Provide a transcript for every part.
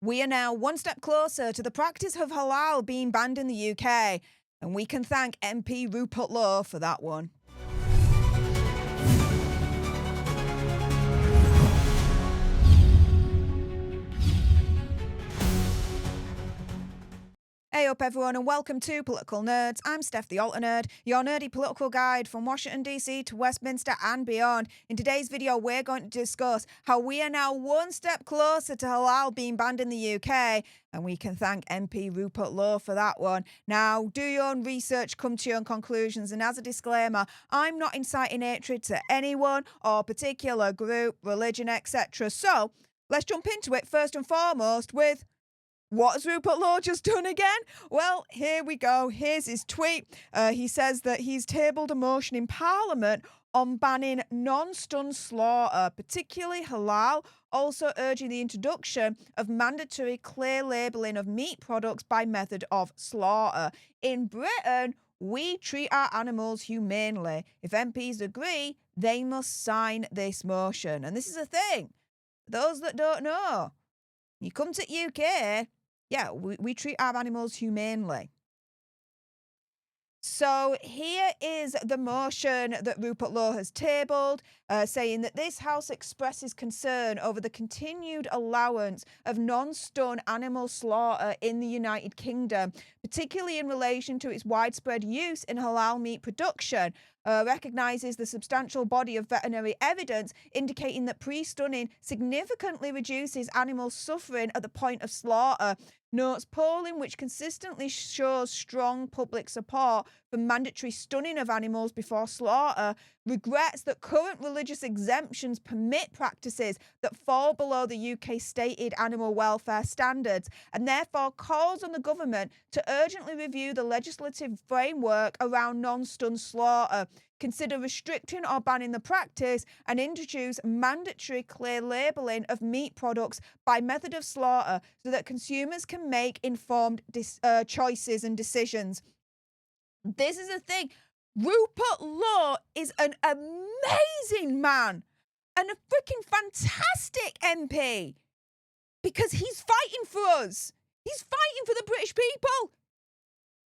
We are now one step closer to the practice of halal being banned in the UK, and we can thank MP Rupert Law for that one. Hey up everyone and welcome to Political Nerds. I'm Steph the Alter Nerd, your nerdy political guide from Washington DC to Westminster and beyond. In today's video we're going to discuss how we are now one step closer to halal being banned in the UK, and we can thank MP Rupert Law for that one. Now do your own research, come to your own conclusions, and as a disclaimer, I'm not inciting hatred to anyone or particular group, religion, etc. So let's jump into it first and foremost with, what has Rupert Law just done again? Well, here we go. Here's his tweet. He says that he's tabled a motion in Parliament on banning non-stun slaughter, particularly halal, also urging the introduction of mandatory clear labelling of meat products by method of slaughter. In Britain, we treat our animals humanely. If MPs agree, they must sign this motion. And this is a thing. Those that don't know, you come to UK, yeah, we treat our animals humanely. So here is the motion that Rupert Law has tabled, saying that this House expresses concern over the continued allowance of non-stun animal slaughter in the United Kingdom, particularly in relation to its widespread use in halal meat production. Recognises the substantial body of veterinary evidence indicating that pre-stunning significantly reduces animal suffering at the point of slaughter. Notes polling which consistently shows strong public support for mandatory stunning of animals before slaughter. Regrets that current religious exemptions permit practices that fall below the UK stated animal welfare standards, and therefore calls on the government to urgently review the legislative framework around non-stun slaughter, consider restricting or banning the practice, and introduce mandatory clear labelling of meat products by method of slaughter so that consumers can make informed choices and decisions. This is the thing. Rupert Law is an amazing man and a freaking fantastic MP because he's fighting for us. He's fighting for the British people.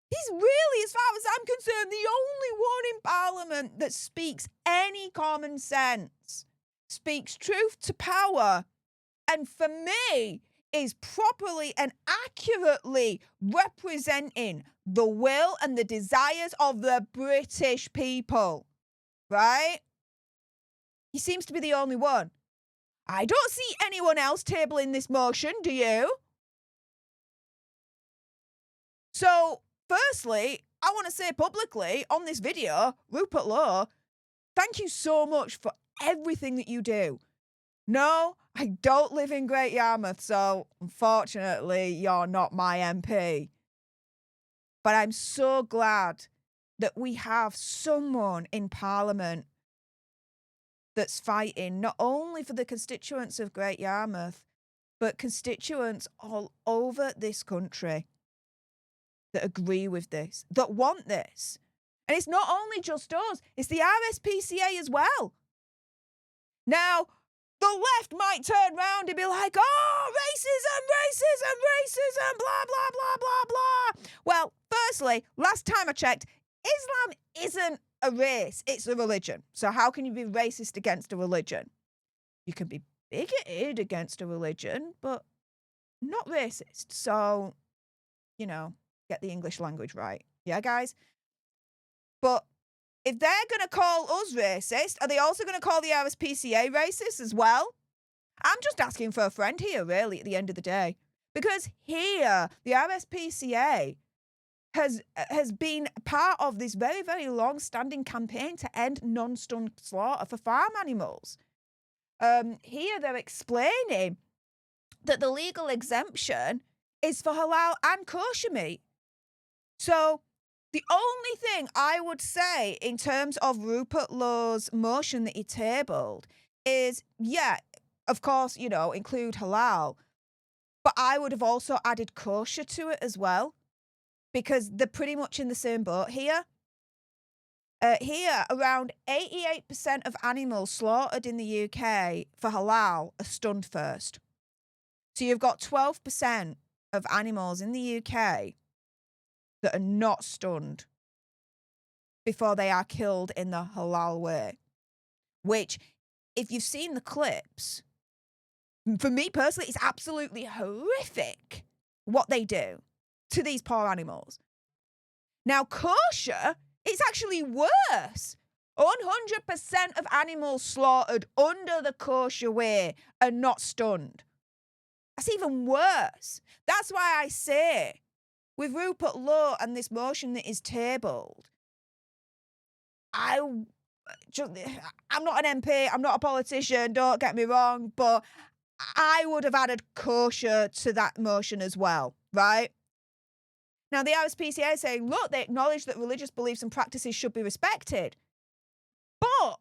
He's really, as far as I'm concerned, the only one in Parliament that speaks any common sense, speaks truth to power, and for me, is properly and accurately representing the will and the desires of the British people, right? He seems to be the only one. I don't see anyone else tabling this motion, do you? So, firstly, I want to say publicly on this video, Rupert Law, thank you so much for everything that you do. No, I don't live in Great Yarmouth, so unfortunately, you're not my MP. But I'm so glad that we have someone in Parliament that's fighting not only for the constituents of Great Yarmouth, but constituents all over this country that agree with this, that want this. And it's not only just us, it's the RSPCA as well. Now, the left might turn round and be like, oh, racism, blah, blah, blah, blah, blah. Well, firstly, last time I checked, Islam isn't a race, it's a religion. So how can you be racist against a religion? You can be bigoted against a religion, but not racist. So, you know, get the English language right. Yeah, guys? But if they're going to call us racist, are they also going to call the RSPCA racist as well? I'm just asking for a friend here, really, at the end of the day. Because here, the RSPCA has been part of this very, very long-standing campaign to end non-stun slaughter for farm animals. Here they're explaining that the legal exemption is for halal and kosher meat. So the only thing I would say in terms of Rupert Law's motion that he tabled is, yeah, of course, you know, include halal, but I would have also added kosher to it as well, because they're pretty much in the same boat here. Here, around 88% of animals slaughtered in the UK for halal are stunned first. So you've got 12% of animals in the UK that are not stunned before they are killed in the halal way. Which, if you've seen the clips, for me personally, it's absolutely horrific what they do to these poor animals. Now, kosher, it's actually worse. 100% of animals slaughtered under the kosher way are not stunned. That's even worse. That's why I say, with Rupert Law and this motion that is tabled, I'm not an MP, I'm not a politician, don't get me wrong, but I would have added kosher to that motion as well, right? Now, the RSPCA is saying, look, they acknowledge that religious beliefs and practices should be respected. But,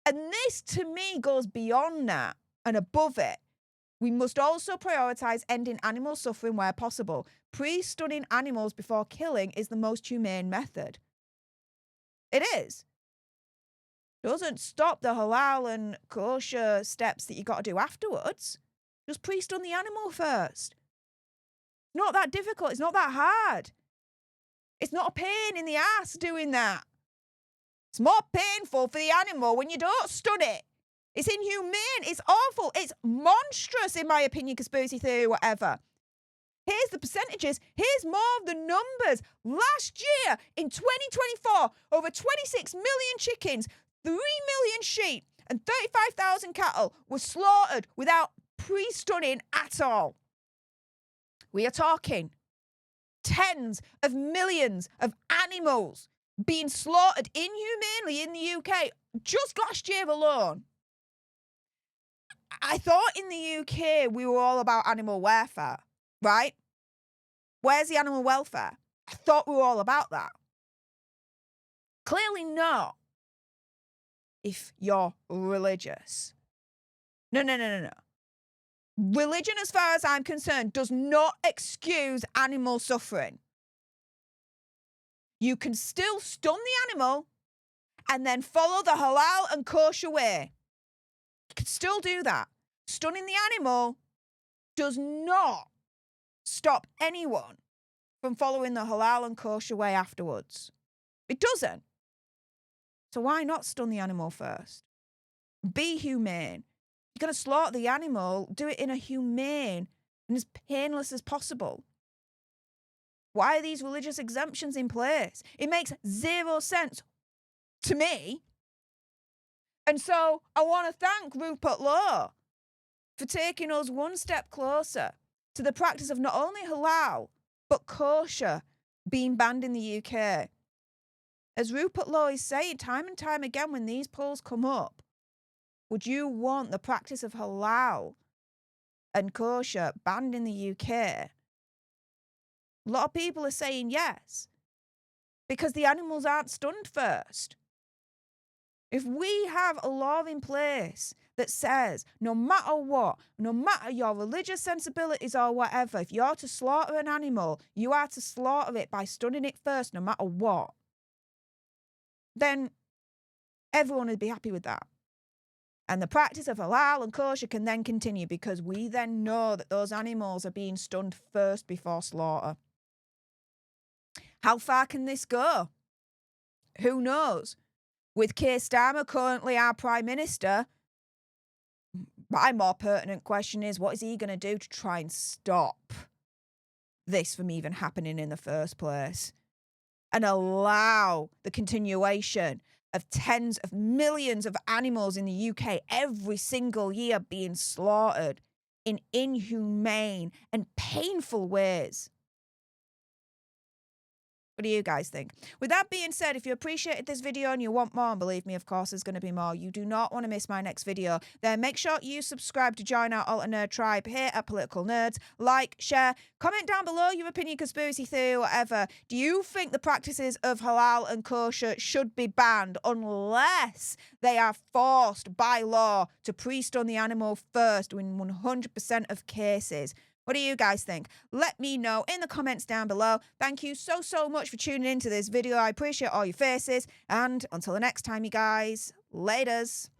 and this to me goes beyond that and above it, we must also prioritise ending animal suffering where possible. Pre-stunning animals before killing is the most humane method. It is. Doesn't stop the halal and kosher steps that you got to do afterwards. Just pre-stun the animal first. It's not that difficult. It's not that hard. It's not a pain in the ass doing that. It's more painful for the animal when you don't stun it. It's inhumane. It's awful. It's monstrous, in my opinion, conspiracy theory, whatever. Here's the percentages. Here's more of the numbers. Last year, in 2024, over 26 million chickens, 3 million sheep, and 35,000 cattle were slaughtered without pre-stunning at all. We are talking tens of millions of animals being slaughtered inhumanely in the UK just last year alone. I thought in the UK we were all about animal welfare, right? Where's the animal welfare? I thought we were all about that. Clearly not. If you're religious. No. Religion, as far as I'm concerned, does not excuse animal suffering. You can still stun the animal and then follow the halal and kosher way. You can still do that. Stunning the animal does not stop anyone from following the halal and kosher way afterwards. It doesn't. So why not stun the animal first? Be humane. You're going to slaughter the animal, do it in a humane and as painless as possible. Why are these religious exemptions in place? It makes zero sense to me. And so I want to thank Rupert Law for taking us one step closer to the practice of not only halal, but kosher being banned in the UK. As Rupert Law is saying time and time again when these polls come up, would you want the practice of halal and kosher banned in the UK? A lot of people are saying yes, because the animals aren't stunned first. If we have a law in place that says no matter what, no matter your religious sensibilities or whatever, if you're to slaughter an animal, you are to slaughter it by stunning it first, no matter what, then everyone would be happy with that. And the practice of halal and kosher can then continue because we then know that those animals are being stunned first before slaughter. How far can this go? Who knows? With Keir Starmer currently our Prime Minister, my more pertinent question is, what is he going to do to try and stop this from even happening in the first place and allow the continuation of tens of millions of animals in the UK every single year being slaughtered in inhumane and painful ways? What do you guys think? With that being said, if you appreciated this video and you want more, and believe me, of course, there's going to be more, you do not want to miss my next video, then make sure you subscribe to join our Alter Nerd tribe here at Political Nerds. Like, share, comment down below your opinion, conspiracy theory, whatever. Do you think the practices of halal and kosher should be banned unless they are forced by law to pre-stun the animal first in 100% of cases? What do you guys think? Let me know in the comments down below. Thank you so much for tuning into this video. I appreciate all your faces. And until the next time, you guys, laters.